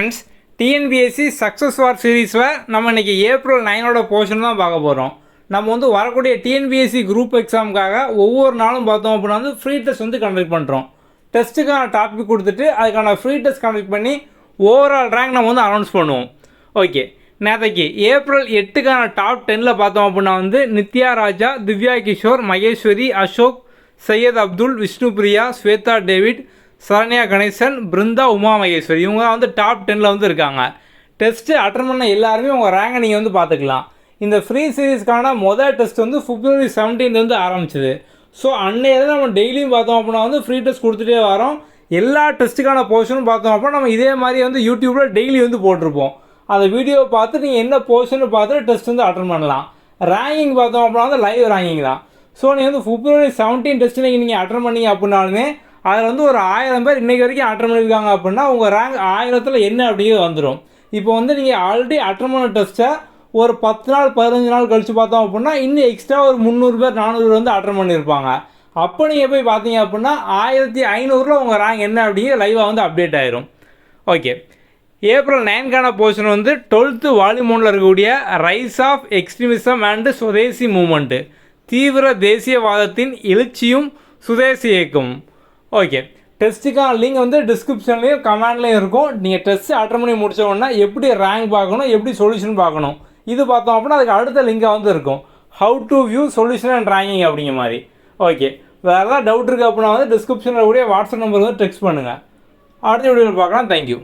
Friends, TNPSC success வார் சீரீஸில் நம்ம இன்றைக்கி ஏப்ரல் 9ஓட போர்ஷன் தான் பார்க்க போகிறோம். நம்ம வந்து வரக்கூடிய டிஎன்பிஎஸ்சி குரூப் எக்ஸாமுக்காக ஒவ்வொரு நாளும் பார்த்தோம் அப்படின்னா வந்து ஃப்ரீ டெஸ்ட் வந்து கண்டக்ட் பண்ணுறோம். டெஸ்ட்டுக்கான டாபிக் கொடுத்துட்டு அதுக்கான ஃப்ரீ டெஸ்ட் கண்டக்ட் பண்ணி ஓவரால் ரேங்க் நம்ம வந்து அனௌன்ஸ் பண்ணுவோம். ஓகே, நேற்றுக்கு ஏப்ரல் 8க்கான டாப் 10ல் பார்த்தோம் அப்படின்னா வந்து நித்யா ராஜா, திவ்யா கிஷோர், மகேஸ்வரி, அசோக், சையத் அப்துல், விஷ்ணுபிரியா, ஸ்வேதா டேவிட், சரண்யா கணேசன், பிருந்தா, உமா மகேஸ்வரி இவங்க வந்து டாப் 10ல் வந்து இருக்காங்க. டெஸ்ட்டு அட்டன் பண்ண எல்லாருமே உங்கள் ரேங்கை நீங்கள் வந்து பார்த்துக்கலாம். இந்த ஃப்ரீ சீரீஸ்க்கான மொதல் டெஸ்ட் வந்து February 17 வந்து ஆரம்பிச்சிது. ஸோ அன்னையில நம்ம டெய்லியும் பார்த்தோம் அப்படின்னா வந்து ஃப்ரீ டெஸ்ட் கொடுத்துட்டே வரோம். எல்லா டெஸ்ட்டுக்கான போர்ஷனும் பார்த்தோம் அப்படின்னா நம்ம இதே மாதிரி வந்து யூடியூப்பில் டெய்லி வந்து போட்டிருப்போம். அந்த வீடியோவை பார்த்து நீங்கள் என்ன போர்ஷன் பார்த்துட்டு டெஸ்ட் வந்து அட்டன் பண்ணலாம். ரேங்கிங் பார்த்தோம் அப்படின்னா வந்து லைவ் ரேங்கிங் தான். ஸோ நீங்கள் வந்து February 17 டெஸ்ட்டு நீங்கள் அட்டன் பண்ணீங்க அப்படின்னாலுமே அதில் வந்து ஒரு 1000 பேர் இன்றைக்கி வரைக்கும் அட்டன் பண்ணியிருக்காங்க அப்படின்னா உங்கள் ரேங்க் 1000ல் என்ன அப்படிங்கிறது வந்துடும். இப்போ வந்து நீங்கள் ஆல்ரெடி அட்டன் பண்ண டெஸ்ட்டை ஒரு 10 நாள் 15 நாள் கழித்து பார்த்தோம் அப்படின்னா இன்னும் எக்ஸ்ட்ரா ஒரு 300 பேர் 400 பேர் வந்து அட்டன் பண்ணியிருப்பாங்க. அப்போ நீங்கள் போய் பார்த்தீங்க அப்படின்னா 1500ல் உங்கள் ரேங்க் என்ன அப்படிங்கிற லைவாக வந்து அப்டேட் ஆயிரும். ஓகே, ஏப்ரல் 9க்கான போர்ஷன் வந்து 12th வால்யூம் 1ல் இருக்கக்கூடிய rise of extremism and Swadeshi movement, தீவிர தேசியவாதத்தின் எழுச்சியும் சுதேசி இயக்கமும். ஓகே, டெஸ்ட்டுக்கான லிங்க் வந்து டிஸ்கிரிப்ஷன்லேயும் கமெண்ட்லேயும் இருக்கும். நீங்கள் டெஸ்ட்டு அட்டன் பண்ணி முடிச்ச உடனே எப்படி ரேங்க் பார்க்கணும், எப்படி சொல்யூஷன் பார்க்கணும் இது பார்த்தோம் அப்படின்னா அதுக்கு அடுத்த லிங்காக வந்து இருக்கும். How to view solution and ranking அப்படிங்கிற மாதிரி. ஓகே, வேறு ஏதாவது டவுட் இருக்குது அப்படின்னா வந்து டிஸ்கிரிப்ஷனில் கூடிய வாட்ஸ்அப் நம்பர் வந்து டெக்ஸ்ட் பண்ணுங்கள். அடுத்த வீடியோவில் பார்க்கலாம். தேங்க்யூ.